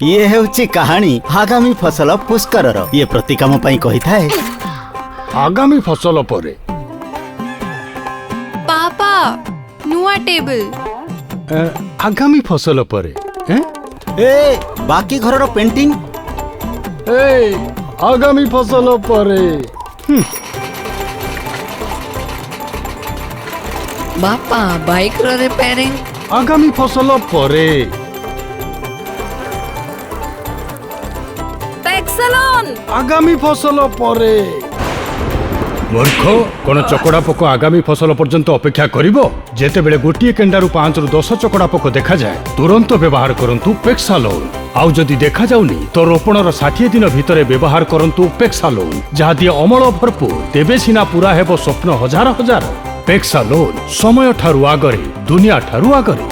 ये हेउची कहानी आगामी फसल पुष्कर ये प्रतिकाम पई कही थाए। आगामी फसल परे पापा नुआ टेबल आगामी फसल परे ए बाकी घर रो पेंटिंग आगामी फसल परे बापा बाइक रो रिपेयरिंग आगामी फसल परे टैक्सलॉन आगामी फसल परे मूर्ख कोन चकड़ा पोक आगामी फसल पर्यंत अपेक्षा करिवो जेते बेले गोटिए केंडारू 5 रु 10 चकड़ा पोक देखा जाए तुरंत व्यवहार करंतु पेक्सालोन आउ जदि देखा जाउनी तो रोपणर 60 दिन भितरे व्यवहार करंतु पेक्सालोन जहा दिए अमल भरपूर तेबे सिना पूरा हेबो स्वप्न हजार हजार पेक्सालोन समय ठारू आगरे दुनिया ठारू आगरे।